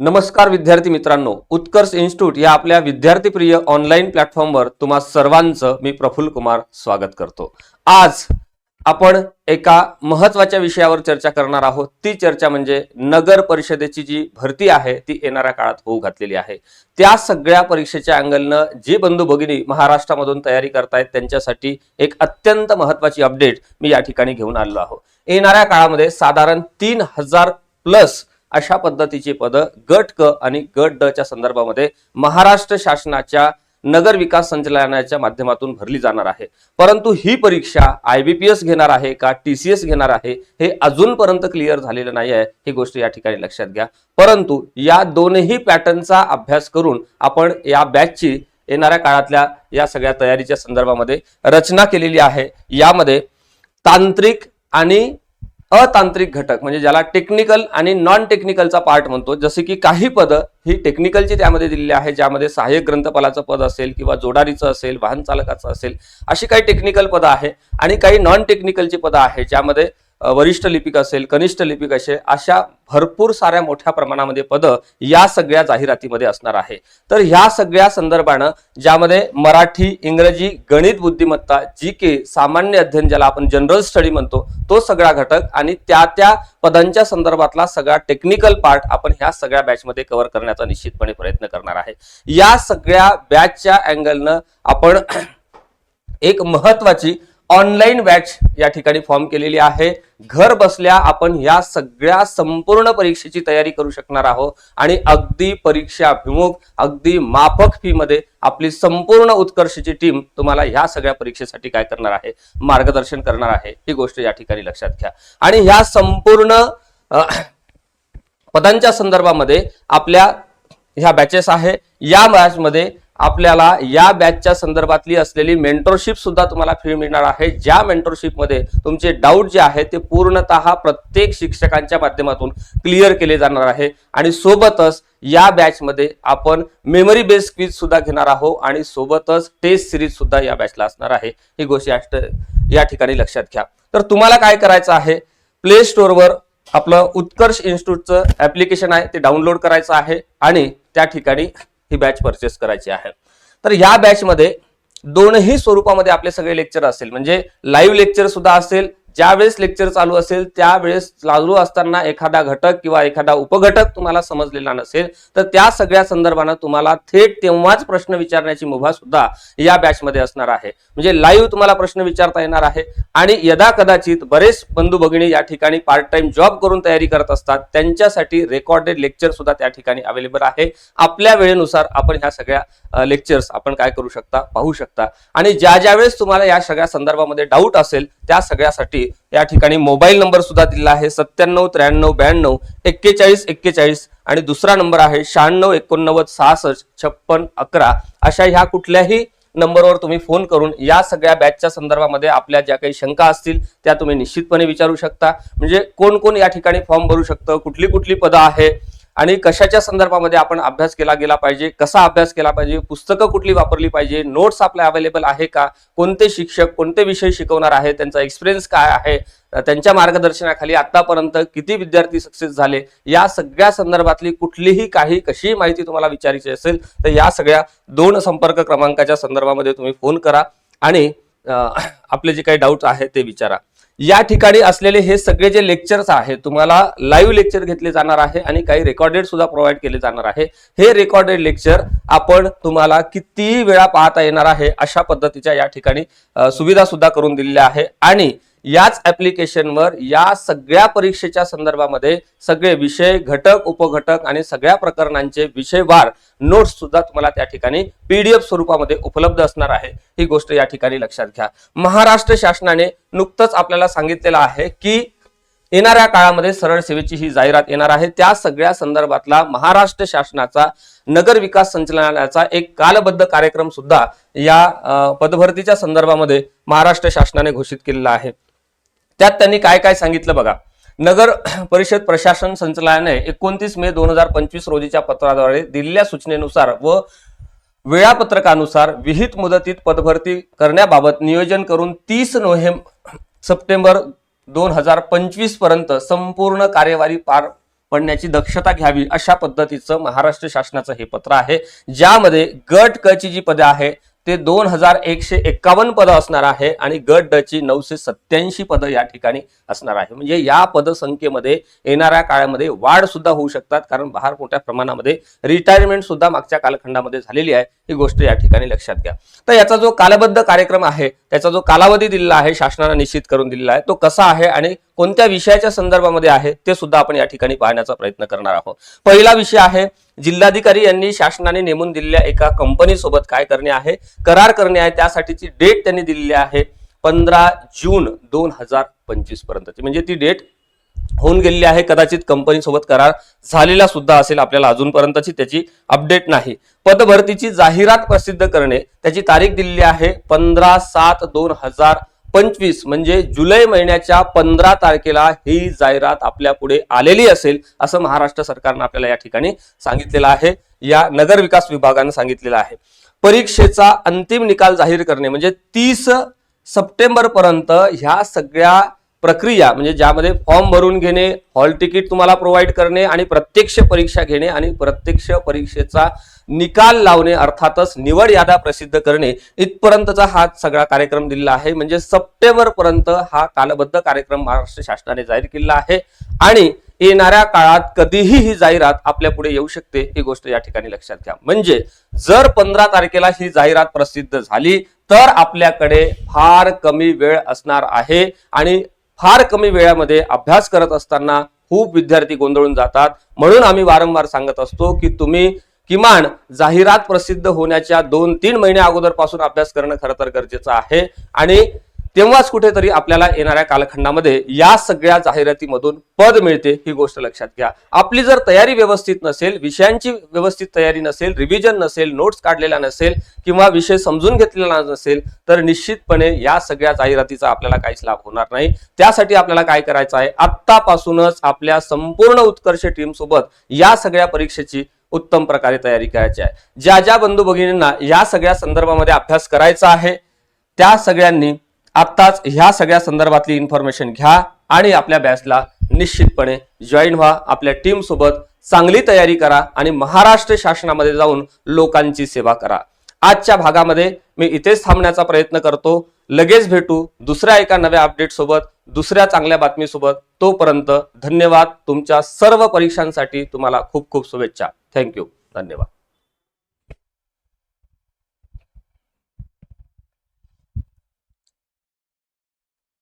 नमस्कार विद्यार्थी मित्रांनो, उत्कर्ष इन्स्टिट्यूट या आपल्या विद्यार्थीप्रिय ऑनलाईन प्लॅटफॉर्मवर तुम्हा सर्वांचं मी प्रफुल्ल कुमार स्वागत करतो। आज आपण एका महत्त्वाच्या विषयावर चर्चा करणार आहोत। ती चर्चा म्हणजे नगर परिषदेची जी भरती आहे ती येणाऱ्या काळात होऊ घातलेली आहे। त्या सगळ्या परीक्षेच्या अँगलनं जे बंधू भगिनी महाराष्ट्रामधून तयारी करतायत त्यांच्यासाठी एक अत्यंत महत्त्वाची अपडेट मी या ठिकाणी घेऊन आलेलो आहोत। येणाऱ्या काळामध्ये साधारण 3000 प्लस अशा पद्धतीची पद गट क आणि गट ड च्या संदर्भामध्ये महाराष्ट्र शासनाच्या नगर विकास संचालनालयाच्या माध्यमातून भरली जाणार आहे। परंतु ही परीक्षा IBPS घेणार आहे का TCS घेणार आहे हे अजूनपर्यंत क्लिअर झालेलं नाही आहे। ही गोष्ट या ठिकाणी लक्षात घ्या। परंतु या दोन्ही पॅटर्नचा अभ्यास करून आपण या बॅचची येणाऱ्या काळातल्या या सगळ्या तयारीच्या संदर्भामध्ये रचना केलेली आहे। यामध्ये तांत्रिक आणि अतांत्रिक घटक म्हणजे ज्याला टेक्निकल आणि नॉन टेक्निकलचा पार्ट म्हणतो, जसे की काही पद ही टेक्निकलची त्यामध्ये दिलेली आहे, ज्यामध्ये सहाय्यक ग्रंथपालाचं पद असेल किंवा जोडारीचं असेल, वाहन चालकाचं असेल, अशी काही टेक्निकल पद आहे आणि काही नॉन टेक्निकलची पद आहे ज्यामध्ये वरिष्ठ लिपिक असेल, कनिष्ठ लिपिक असेल, अशा भरपूर साऱ्या मोठ्या प्रमाणामध्ये पद या सगळ्या जाहिरातीमध्ये असणार आहे। तर ह्या सगळ्या संदर्भानं ज्यामध्ये मराठी, इंग्रजी, गणित बुद्धिमत्ता, GK, सामान्य अध्ययन ज्याला आपण जनरल स्टडी म्हणतो, तो सगळा घटक आणि त्या पदांच्या संदर्भातला सगळा टेक्निकल पार्ट आपण ह्या सगळ्या बॅचमध्ये कव्हर करण्याचा निश्चितपणे प्रयत्न करणार आहे। या सगळ्या बॅचच्या अँगलनं आपण एक महत्त्वाची ऑनलाईन बॅच या ठिकाणी फॉर्म केलेली आहे। घर बसल्या आपण या सगळ्या संपूर्ण परीक्षेची तयारी करू शकणार आहोत आणि अगदी परीक्षा अभिमुख, अगदी माफक फी मध्ये आपली संपूर्ण उत्कर्षची टीम तुम्हाला ह्या सगळ्या परीक्षेसाठी काय करणार आहे, मार्गदर्शन करणार आहे। ही गोष्ट या ठिकाणी लक्षात घ्या। आणि ह्या संपूर्ण पदांच्या संदर्भामध्ये आपल्या ह्या बॅचेस आहे। या बॅचमध्ये आपल्याला या बॅचच्या संदर्भातली असलेली मेंटरशिप सुद्धा तुम्हाला फ्री मिळणार आहे। ज्या मेंटरशिप मध्ये तुमचे डाऊट जे आहे ते पूर्णतः प्रत्येक शिक्षकांच्या माध्यमातून क्लिअर केले जाणार आहे आणि सोबतच या बॅच मध्ये आपण मेमरी बेस्ड क्विज सुद्धा घेणार आहोत आणि सोबतच टेस्ट सिरीज सुद्धा या बॅचला असणार आहे। ही गोष्ट या ठिकाणी लक्षात घ्या। तर तुम्हाला काय करायचं आहे, प्ले स्टोअरवर आपलं उत्कर्ष इन्स्टिट्यूटचं ऍप्लिकेशन आहे ते डाउनलोड करायचं आहे आणि त्या ठिकाणी ही बॅच परचेस करायची आहे। तर या बॅच मध्ये दोनही स्वरूपामध्ये आपले सगळे लेक्चर असेल, म्हणजे लाईव्ह लेक्चर सुद्धा असेल। ज्यावेळेस लेक्चर चालू असेल त्यावेळेस चालू असताना एखादा घटक किंवा एखादा उपघटक तुम्हाला समजलेला नसेल तर त्या सगळ्या संदर्भानं तुम्हाला थेट तेव्हाच प्रश्न विचारण्याची मुभा सुद्धा या बॅच मध्ये असणार आहे। म्हणजे लाईव्ह तुम्हाला प्रश्न विचारता येणार आहे आणि यदा कदाचित बरेच बंधू भगिनी या ठिकाणी पार्ट टाइम जॉब करून तयारी करत असतात, त्यांच्यासाठी रेकॉर्डेड लेक्चर सुद्धा त्या ठिकाणी अवेलेबल आहे। आपल्या वेळेनुसार आपण ह्या सगळ्या लेक्चर्स आपण काय करू शकता, पाहू शकता आणि ज्या वेळेस तुम्हाला या सगळ्या संदर्भामध्ये डाऊट असेल त्या सगळ्यासाठी या ठिकाणी मोबाईल नंबर सुद्धा दिला आहे 97 93 92 41 41 आणि दुसरा नंबर आहे 96 89 66 56 11। अशा ह्या कुठल्याही नंबरवर तुम्ही फोन करून या सगळ्या बॅचच्या संदर्भामध्ये आपल्या ज्या काही शंका असतील त्या तुम्ही निश्चितपणे विचारू शकता। म्हणजे कोण कोण या ठिकाणी फॉर्म भरू शकतं, कुठली कुठली पदं आहे आणि कशाच्या संदर्भामध्ये आपण अभ्यास केला गेला पाहिजे, कसा अभ्यास केला पाहिजे, पुस्तकं कुठली वापरली पाहिजे, नोट्स आपल्या अवेलेबल आहे का, कोणते शिक्षक कोणते विषय शिकवणार आहे, त्यांचा एक्सपिरियन्स काय आहे, त्यांच्या मार्गदर्शनाखाली आतापर्यंत किती विद्यार्थी सक्सेस झाले, या सगळ्या संदर्भातली कुठलीही काही कशी माहिती तुम्हाला विचारायची असेल तर या सगळ्या 2 संपर्क क्रमांकाच्या संदर्भामध्ये तुम्ही फोन करा आणि आपले जे काही डाऊट आहे ते विचारा। या ठिकाणी असलेले हे सगळे जे लेक्चर्स आहेत तुम्हाला लाईव्ह लेक्चर घेतले जाणार आहे आणि काही रेकॉर्डेड सुद्धा प्रोव्हाइड केले जाणार आहे। हे रेकॉर्डेड लेक्चर आपण तुम्हाला किती वेळा पाहता येणार आहे अशा पद्धतीच्या या ठिकाणी सुविधा सुद्धा करून दिलेल्या आहे आणि याच ऍप्लिकेशनवर या सगळ्या परीक्षेच्या संदर्भामध्ये सगळे विषय, घटक, उपघटक आणि सगळ्या प्रकरणांचे विषयवार नोट्स सुद्धा तुम्हाला त्या ठिकाणी PDF स्वरूपामध्ये उपलब्ध असणार आहे। ही गोष्ट या ठिकाणी लक्षात घ्या। महाराष्ट्र शासनाने नुकतंच आपल्याला सांगितलेलं आहे की येणाऱ्या काळामध्ये सरळ सेवेची ही जाहिरात येणार आहे। त्या सगळ्या संदर्भातला महाराष्ट्र शासनाचा नगर विकास संचालनालयाचा एक कालबद्ध कार्यक्रम सुद्धा या पदभरतीच्या संदर्भामध्ये महाराष्ट्र शासनाने घोषित केलेला आहे। त्यात त्यांनी काय काय सांगितलं बघा। नगर परिषद प्रशासन संचालनालयाने 29 मे 2025 रोजीच्या पत्राद्वारे दिलेल्या सूचनेनुसार व वेळापत्रकानुसार विहित मुदतीत पदभरती करण्याबाबत नियोजन करून 30 सप्टेंबर 2025 पर्यंत संपूर्ण कार्यवाही पार पडण्याची दक्षता घ्यावी अशा पद्धतीचं महाराष्ट्र शासनाचं हे पत्र आहे, ज्यामध्ये गट क ची जी पदे आहे ते 2151 पदं असणार आहे आणि गट ड ची 987 पदं या ठिकाणी असणार आहे. म्हणजे या पदसंख्येमध्ये येणाऱ्या काळामध्ये वाढ सुद्धा होऊ शकतात, कारण फार मोठ्या प्रमाणामध्ये रिटायरमेंट सुद्धा मागच्या कालखंडामध्ये झालेली आहे, ही गोष्ट या ठिकाणी लक्षात घ्या. तर याचा जो कालबद्ध कार्यक्रम आहे, त्याचा जो कालावधी दिलेला आहे, शासनाने निश्चित करून दिलेला आहे, तो कसा आहे आणि कोणत्या विषयाच्या संदर्भामध्ये आहे ते सुद्धा आपण या ठिकाणी पाहण्याचा प्रयत्न करणार आहोत. पहिला विषय आहे जिल्हाधिकारी यांनी शासनाने नेमून दिलेल्या एका कंपनी सोबत काय करणे आहे, करार करणे आहे. त्यासाठीची डेट त्यांनी दिलेली आहे 15 जून 2025 पर्यंतची, म्हणजे ती डेट होऊन गेलेली आहे. कदाचित कंपनी सोबत करार झालेला सुद्धा असेल, आपल्याला अजूनपर्यंतची त्याची अपडेट नाही. पदभरतीची जाहिरात प्रसिद्ध करणे, त्याची तारीख दिलेली आहे 15/7/2025, म्हणजे जुलै महिन्याच्या 15 तारखेला ही जाहिरात आपल्या पुढे आलेली असेल असं महाराष्ट्र सरकारनं आपल्याला या ठिकाणी सांगितलेलं आहे, या नगर विकास विभागानं सांगितलेलं आहे. परीक्षेचा अंतिम निकाल जाहीर करणे, म्हणजे 30 सप्टेंबर पर्यंत ह्या सगळ्या प्रक्रिया, म्हणजे ज्यामध्ये फॉर्म भरून घेणे, हॉल तिकीट तुम्हाला प्रोव्हाइड करणे आणि प्रत्यक्ष परीक्षा घेणे आणि प्रत्यक्ष परीक्षेचा निकाल लावणे, अर्थातच निवड याद्या प्रसिद्ध करणे, इथपर्यंतचा हा सगळा कार्यक्रम दिलेला आहे. म्हणजे सप्टेंबर पर्यंत हा कालबद्ध कार्यक्रम महाराष्ट्र शासनाने जाहीर केला आहे आणि येणाऱ्या काळात कधीही ही जाहिरात आपल्या पुढे येऊ शकते, ही गोष्ट या ठिकाणी लक्षात घ्या. म्हणजे जर 15 तारखेला ही जाहिरात प्रसिद्ध झाली तर आपल्याकडे फार कमी वेळ असणार आहे आणि फार कमी वेळामध्ये अभ्यास करत असताना खूप विद्यार्थी गोंधळून जातात. म्हणून आम्ही वारंवार सांगत असतो की तुम्ही किमान जाहिरात प्रसिद्ध होण्याच्या 2-3 महिने अगोदरपासून अभ्यास करणं खरं तर गरजेचं आहे आणि तेव्हाच कुठेतरी आपल्याला येणाऱ्या कालखंडामध्ये या सगळ्या जाहिरातीमधून पद मिळते, ही गोष्ट लक्षात घ्या. आपली जर तयारी व्यवस्थित नसेल, विषयांची व्यवस्थित तयारी नसेल, रिव्हिजन नसेल, नोट्स काढलेला नसेल किंवा विषय समजून घेतलेला नसेल तर निश्चितपणे या सगळ्या जाहिरातीचा आपल्याला काहीच लाभ होणार नाही. त्यासाठी आपल्याला काय करायचं आहे, आत्तापासूनच आपल्या संपूर्ण उत्कर्ष टीम सोबत या सगळ्या परीक्षेची उत्तम प्रकारे तयारी करायची आहे. ज्या ज्या बंधू भगिनींना या सगळ्या संदर्भामध्ये अभ्यास करायचा आहे त्या सगळ्यांनी आत्ताच ह्या सगळ्या संदर्भातली इन्फॉर्मेशन घ्या आणि आपल्या बॅचला निश्चितपणे जॉईन व्हा. आपल्या टीम सोबत चांगली तयारी करा आणि महाराष्ट्र शासनामध्ये जाऊन लोकांची सेवा करा. आजच्या भागामध्ये मी इथेच थांबण्याचा प्रयत्न करतो. लगेच भेटू दुसऱ्या एका नव्या अपडेट सोबत, दुसऱ्या चांगल्या बातमी सोबत. तोपर्यंत धन्यवाद. तुमच्या सर्व परीक्षांसाठी तुम्हाला खूप खूप शुभेच्छा. थँक्यू. धन्यवाद.